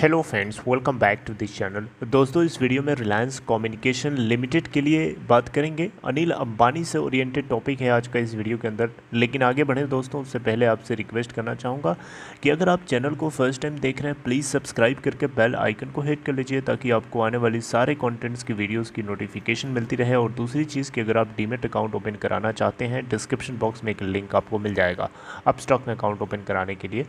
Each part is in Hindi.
Hello friends, welcome back to this channel. दोस्तों, इस वीडियो में रिलायंस कम्युनिकेशन लिमिटेड के लिए बात करेंगे। अनिल अंबानी से ओरिएंटेड टॉपिक है आज का इस वीडियो के अंदर। लेकिन आगे बढ़े दोस्तों, उससे पहले आपसे रिक्वेस्ट करना चाहूँगा कि अगर आप चैनल को फर्स्ट टाइम देख रहे हैं, प्लीज़ सब्सक्राइब करके बेल आइकन को हिट कर लीजिए ताकि आपको आने वाली सारे कॉन्टेंट्स की वीडियोज़ की नोटिफिकेशन मिलती रहे। और दूसरी चीज़ कि अगर आप डीमेट अकाउंट ओपन कराना चाहते हैं, डिस्क्रिप्शन बॉक्स में एक लिंक आपको मिल जाएगा अपस्टॉक में अकाउंट ओपन कराने के लिए।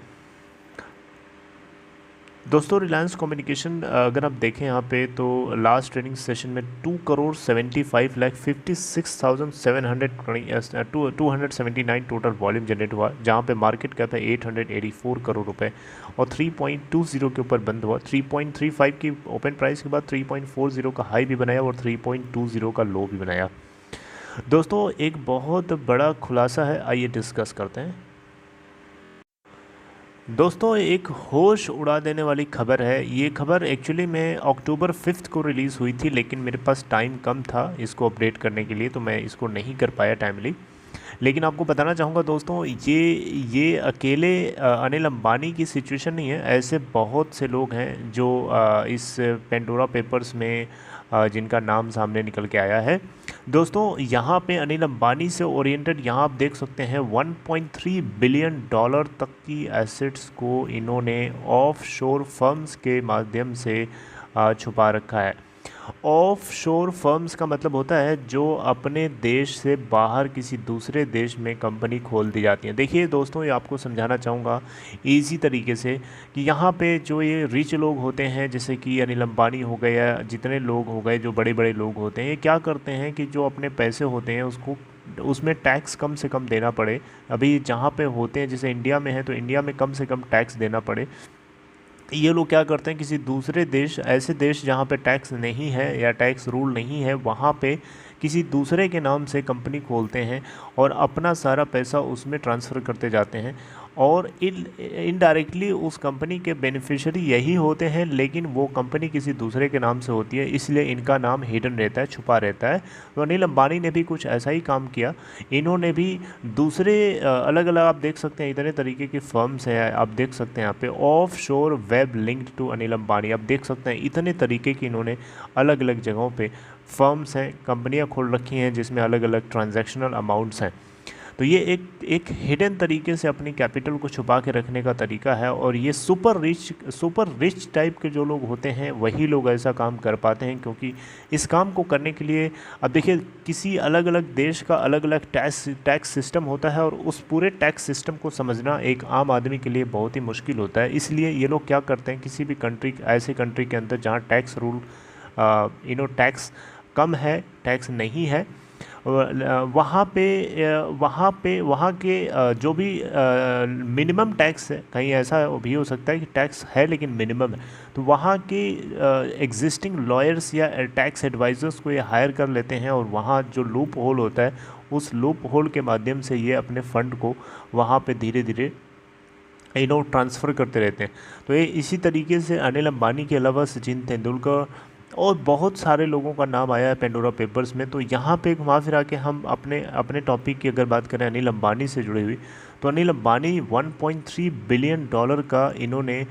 दोस्तों, रिलायंस कम्युनिकेशन अगर आप देखें यहाँ पे तो लास्ट ट्रेडिंग सेशन में 2,75,56,700 टोटल वॉल्यूम जनरेट हुआ, जहाँ पे मार्केट कैप है 884 करोड़ रुपए और 3.20 के ऊपर बंद हुआ। 3.35 की ओपन प्राइस के बाद 3.40 का हाई भी बनाया और 3.20 का लो भी बनाया। दोस्तों, एक बहुत बड़ा खुलासा है, आइए डिस्कस करते हैं। दोस्तों, एक होश उड़ा देने वाली खबर है। ये खबर एक्चुअली में अक्टूबर 5 को रिलीज़ हुई थी, लेकिन मेरे पास टाइम कम था इसको अपडेट करने के लिए, तो मैं इसको नहीं कर पाया टाइमली। लेकिन आपको बताना चाहूँगा दोस्तों, ये अकेले अनिल अंबानी की सिचुएशन नहीं है। ऐसे बहुत से लोग हैं जो इस पेंडोरा पेपर्स में जिनका नाम सामने निकल के आया है। दोस्तों, यहाँ पे अनिल अंबानी से ओरिएंटेड यहाँ आप देख सकते हैं 1.3 बिलियन डॉलर तक की एसेट्स को इन्होंने ऑफशोर फर्म्स के माध्यम से छुपा रखा है। ऑफशोर फर्म्स का मतलब होता है जो अपने देश से बाहर किसी दूसरे देश में कंपनी खोल दी जाती है। देखिए दोस्तों, ये आपको समझाना चाहूँगा इजी तरीके से कि यहाँ पे जो ये रिच लोग होते हैं, जैसे कि अनिल अंबानी हो गए या जितने लोग हो गए जो बड़े बड़े लोग होते हैं, ये क्या करते हैं कि जो अपने पैसे होते हैं उसको उसमें टैक्स कम से कम देना पड़े। अभी जहाँ पे होते हैं, जैसे इंडिया में है तो इंडिया में कम से कम टैक्स देना पड़े, ये लोग क्या करते हैं किसी दूसरे देश, ऐसे देश जहाँ पे टैक्स नहीं है या टैक्स रूल नहीं है, वहाँ पे किसी दूसरे के नाम से कंपनी खोलते हैं और अपना सारा पैसा उसमें ट्रांसफ़र करते जाते हैं और इनडायरेक्टली उस कंपनी के बेनिफिशियरी यही होते हैं, लेकिन वो कंपनी किसी दूसरे के नाम से होती है, इसलिए इनका नाम हिडन रहता है, छुपा रहता है। तो अनिल अंबानी ने भी कुछ ऐसा ही काम किया। इन्होंने भी दूसरे अलग अलग आप देख सकते हैं इतने तरीके की फर्म्स हैं, आप देख सकते हैं यहाँ पे offshore web linked to Anil Ambani, आप देख सकते हैं इतने तरीके की इन्होंने अलग अलग जगहों पे फर्म्स हैं, कंपनियां खोल रखी हैं जिसमें अलग अलग ट्रांजैक्शनल अमाउंट्स हैं। तो ये एक हिडन तरीके से अपनी कैपिटल को छुपा के रखने का तरीका है। और ये सुपर रिच टाइप के जो लोग होते हैं वही लोग ऐसा काम कर पाते हैं, क्योंकि इस काम को करने के लिए अब देखिए किसी अलग अलग देश का अलग अलग टैक्स सिस्टम होता है और उस पूरे टैक्स सिस्टम को समझना एक आम आदमी के लिए बहुत ही मुश्किल होता है। इसलिए ये लोग क्या करते हैं, किसी भी कंट्री, ऐसे कंट्री के अंदर जहाँ टैक्स रूल टैक्स कम है, टैक्स नहीं है, वहाँ पे वहाँ के जो भी मिनिमम टैक्स है, कहीं ऐसा भी हो सकता है कि टैक्स है लेकिन मिनिमम है, तो वहाँ के एग्जिस्टिंग लॉयर्स या टैक्स एडवाइज़र्स को ये हायर कर लेते हैं और वहाँ जो लूप होल होता है उस लूप होल के माध्यम से ये अपने फ़ंड को वहाँ पे धीरे धीरे ट्रांसफ़र करते रहते हैं। तो ये इसी तरीके से अनिल अंबानी के अलावा सचिन तेंदुलकर और बहुत सारे लोगों का नाम आया है पेंडोरा पेपर्स में। तो यहाँ पे घुमा फिरा के हम अपने टॉपिक की अगर बात करें अनिल अंबानी से जुड़ी हुई, तो अनिल अंबानी 1.3 बिलियन डॉलर का इन्होंने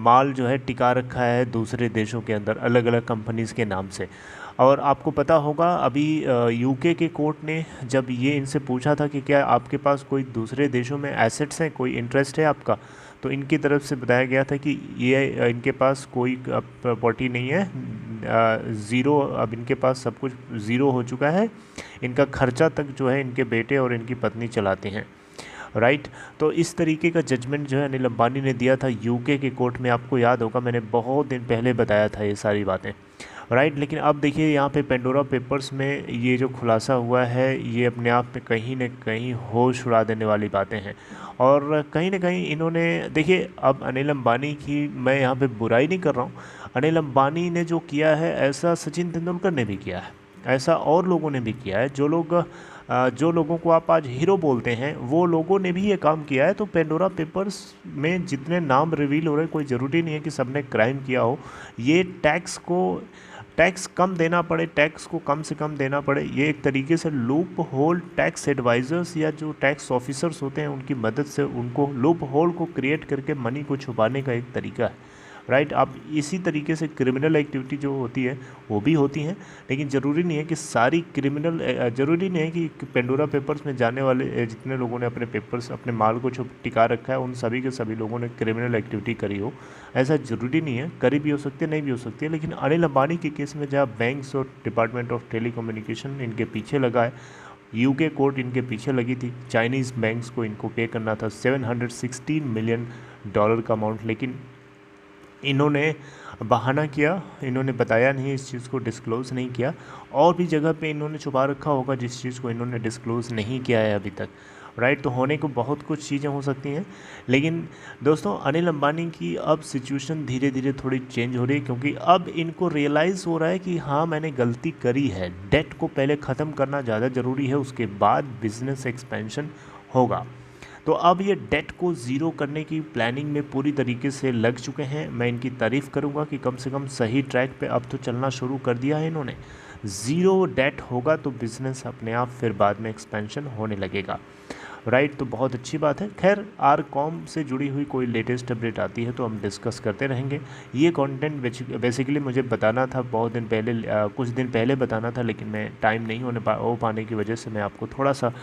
माल जो है टिका रखा है दूसरे देशों के अंदर अलग अलग कंपनीज़ के नाम से। और आपको पता होगा अभी यूके के कोर्ट ने जब ये इनसे पूछा था कि क्या आपके पास कोई दूसरे देशों में एसेट्स हैं, कोई इंटरेस्ट है आपका, तो इनकी तरफ से बताया गया था कि ये इनके पास कोई प्रॉपर्टी नहीं है, ज़ीरो, अब इनके पास सब कुछ ज़ीरो हो चुका है, इनका खर्चा तक जो है इनके बेटे और इनकी पत्नी चलाते हैं। राइट, तो इस तरीके का जजमेंट जो है अनिल अंबानी ने दिया था यूके के कोर्ट में। आपको याद होगा मैंने बहुत दिन पहले बताया था ये सारी बातें। राइट, लेकिन अब देखिए यहाँ पे पेंडोरा पेपर्स में ये जो खुलासा हुआ है ये अपने आप में कहीं न कहीं होश उड़ा देने वाली बातें हैं। और कहीं ना कहीं इन्होंने, देखिए अब अनिल अंबानी की मैं यहाँ पे बुराई नहीं कर रहा हूँ, अनिल अंबानी ने जो किया है ऐसा सचिन तेंदुलकर ने भी किया है, ऐसा और लोगों ने भी किया है। जो लोगों को आप आज हीरो बोलते हैं वो लोगों ने भी ये काम किया है। तो पेंडोरा पेपर्स में जितने नाम रिवील हो रहे हैं, कोई ज़रूरी नहीं है कि सबने क्राइम किया हो। ये टैक्स कम देना पड़े, टैक्स को कम से कम देना पड़े, ये एक तरीके से लूप होल टैक्स एडवाइज़र्स या जो टैक्स ऑफिसर्स होते हैं उनकी मदद से उनको लूप होल को क्रिएट करके मनी को छुपाने का एक तरीका है, राइट। अब इसी तरीके से क्रिमिनल एक्टिविटी जो होती है वो भी होती हैं, लेकिन ज़रूरी नहीं है कि सारी क्रिमिनल, ज़रूरी नहीं है कि पेंडोरा पेपर्स में जाने वाले जितने लोगों ने अपने पेपर्स, अपने माल को छुप टिका रखा है, उन सभी के सभी लोगों ने क्रिमिनल एक्टिविटी करी हो। ऐसा ज़रूरी नहीं है, करी भी हो सकती है, नहीं भी हो सकती है। लेकिन अनिल अंबानी के केस में जहाँ बैंक्स और डिपार्टमेंट ऑफ टेलीकम्युनिकेशन इनके पीछे लगा है, यूके कोर्ट इनके पीछे लगी थी, चाइनीज़ बैंक्स को इनको पे करना था $716 मिलियन का अमाउंट, लेकिन इन्होंने बहाना किया, इन्होंने बताया नहीं, इस चीज़ को डिस्क्लोज़ नहीं किया। और भी जगह पे इन्होंने छुपा रखा होगा जिस चीज़ को इन्होंने डिस्क्लोज़ नहीं किया है अभी तक, राइट। तो होने को बहुत कुछ चीज़ें हो सकती हैं, लेकिन दोस्तों अनिल अंबानी की अब सिचुएशन धीरे धीरे थोड़ी चेंज हो रही है, क्योंकि अब इनको रियलाइज़ हो रहा है कि हाँ मैंने गलती करी है, डेट को पहले ख़त्म करना ज़्यादा ज़रूरी है, उसके बाद बिजनेस एक्सपेंशन होगा। तो अब ये डेट को ज़ीरो करने की प्लानिंग में पूरी तरीके से लग चुके हैं। मैं इनकी तारीफ़ करूंगा कि कम से कम सही ट्रैक पे अब तो चलना शुरू कर दिया है इन्होंने। ज़ीरो डेट होगा तो बिज़नेस अपने आप फिर बाद में एक्सपेंशन होने लगेगा, राइट। तो बहुत अच्छी बात है। खैर आरकॉम से जुड़ी हुई कोई लेटेस्ट अपडेट आती है तो हम डिस्कस करते रहेंगे। ये कंटेंट बेसिकली मुझे बताना था बहुत दिन पहले, कुछ दिन पहले बताना था, लेकिन मैं टाइम नहीं हो पाने की वजह से मैं आपको थोड़ा सा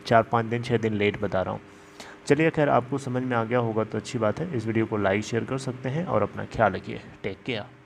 4-5 दिन 6 दिन लेट बता रहा हूँ। चलिए खैर आपको समझ में आ गया होगा तो अच्छी बात है। इस वीडियो को लाइक शेयर कर सकते हैं और अपना ख्याल रखिए। Take care.